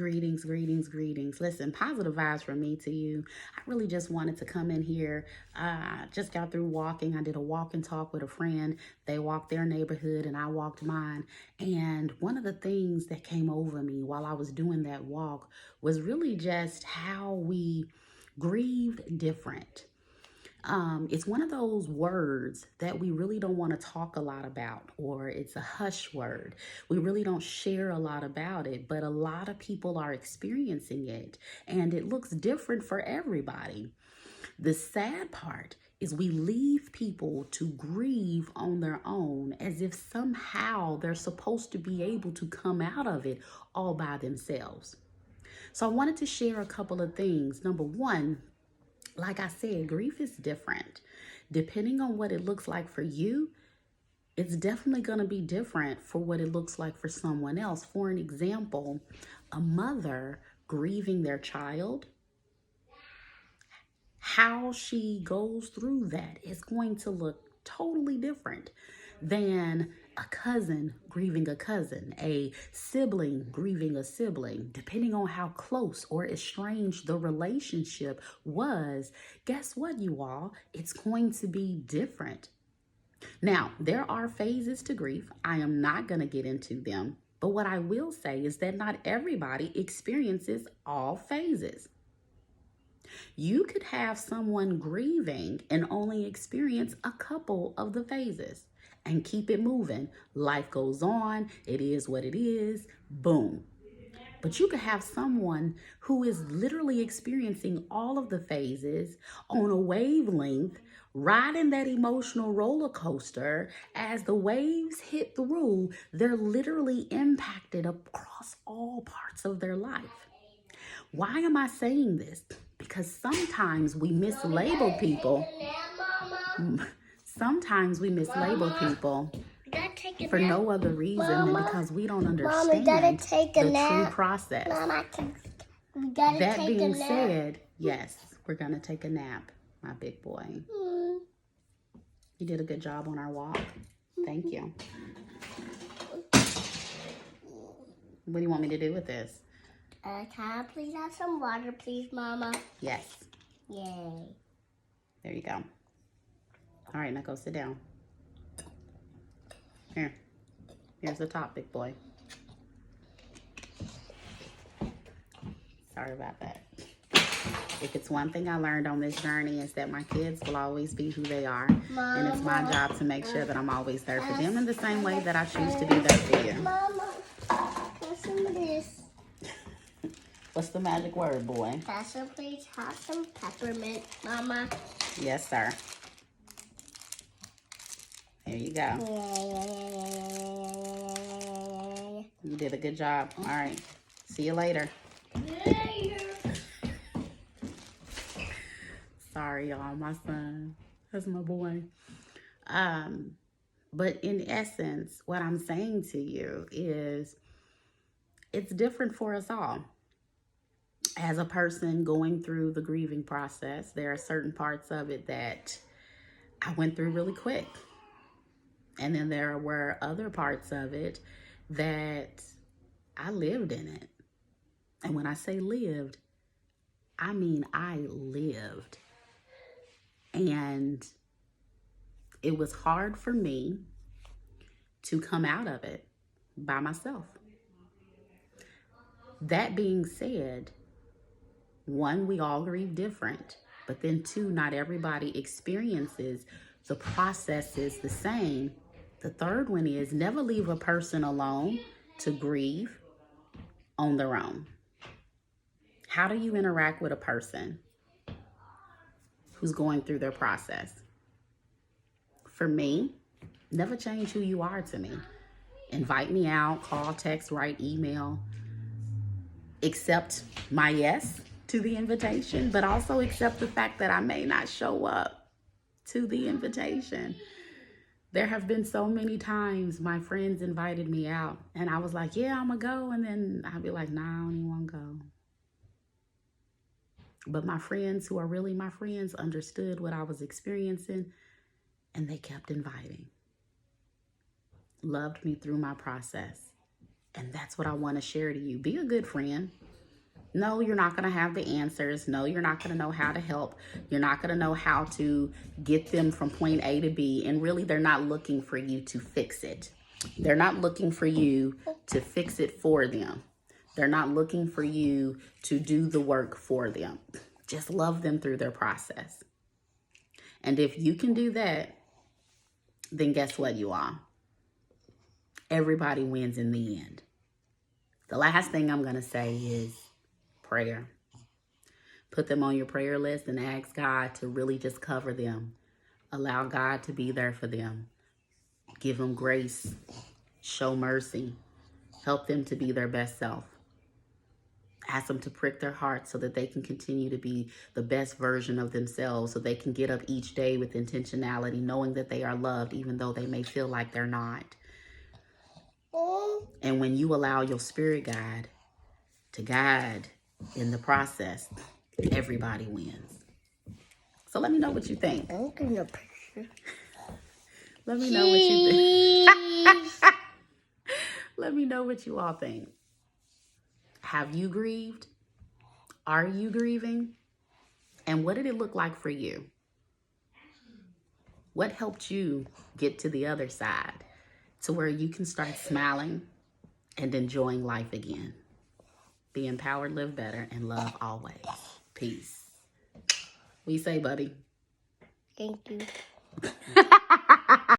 Greetings, greetings, greetings. Listen, positive vibes from me to you. I really just wanted to come in here. Just got through walking. I did a walk and talk with a friend. They walked their neighborhood and I walked mine. And one of the things that came over me while I was doing that walk was really just how we grieved different. It's one of those words that we really don't want to talk a lot about, or it's a hush word. We really don't share a lot about it, but a lot of people are experiencing it, and it looks different for everybody. The sad part is we leave people to grieve on their own as if somehow they're supposed to be able to come out of it all by themselves. So I wanted to share a couple of things. Number one, like I said, grief is different. Depending on what it looks like for you, it's definitely going to be different for what it looks like for someone else. For an example, a mother grieving their child, how she goes through that is going to look totally different than a cousin grieving a cousin, a sibling grieving a sibling. Depending on how close or estranged the relationship was, guess what, you all? It's going to be different. Now, there are phases to grief. I am not going to get into them, but what I will say is that not everybody experiences all phases. You could have someone grieving and only experience a couple of the phases and keep it moving. Life goes on. It is what it is. Boom. But you could have someone who is literally experiencing all of the phases on a wavelength, riding that emotional roller coaster. As the waves hit through, they're literally impacted across all parts of their life. Why am I saying this? Because sometimes we mislabel people. Sometimes we mislabel people for no other reason than because we don't understand the true process. That being said, yes, we're going to take a nap, my big boy. You did a good job on our walk. Thank you. What do you want me to do with this? Can I please have some water, please, Mama? Yes. Yay. There you go. All right, now go sit down. Here. Here's the top, big boy. Sorry about that. If it's one thing I learned on this journey, is that my kids will always be who they are. Mama, and it's my job to make sure that I'm always there for them in the same way that I choose to be there for you. Mama, pass some of this. What's the magic word, boy? Pass some, please. Have some peppermint, Mama. Yes, sir. There you go. You did a good job. All right. See you later. Sorry, y'all. My son. That's my boy. But in essence, what I'm saying to you is it's different for us all. As a person going through the grieving process, there are certain parts of it that I went through really quick. And then there were other parts of it that I lived in it. And when I say lived, I mean I lived. And it was hard for me to come out of it by myself. That being said, one, we all grieve different, but then two, not everybody experiences the processes the same. The third one is never leave a person alone to grieve on their own. How do you interact with a person who's going through their process? For me, never change who you are to me. Invite me out, call, text, write, email. Accept my yes to the invitation, but also accept the fact that I may not show up to the invitation. There have been so many times my friends invited me out and I was like, yeah, I'm gonna go. And then I'd be like, nah, I don't even want to go. But my friends who are really my friends understood what I was experiencing and they kept inviting. Loved me through my process. And that's what I want to share to you. Be a good friend. No, you're not going to have the answers. No, you're not going to know how to help. You're not going to know how to get them from point A to B. And really, they're not looking for you to fix it. They're not looking for you to fix it for them. They're not looking for you to do the work for them. Just love them through their process. And if you can do that, then guess what, you all? Everybody wins in the end. The last thing I'm going to say is prayer. Put them on your prayer list and ask God to really just cover them. Allow God to be there for them. Give them grace. Show mercy. Help them to be their best self. Ask them to prick their hearts so that they can continue to be the best version of themselves, so they can get up each day with intentionality, knowing that they are loved, even though they may feel like they're not. And when you allow your spirit guide to guide in the process, everybody wins. So let me know what you think. I'm gonna picture. Let me know what you think. Let me know what you all think. Have you grieved? Are you grieving? And what did it look like for you? What helped you get to the other side to where you can start smiling and enjoying life again? Be empowered, live better, and love always. Peace. What you say, buddy? Thank you.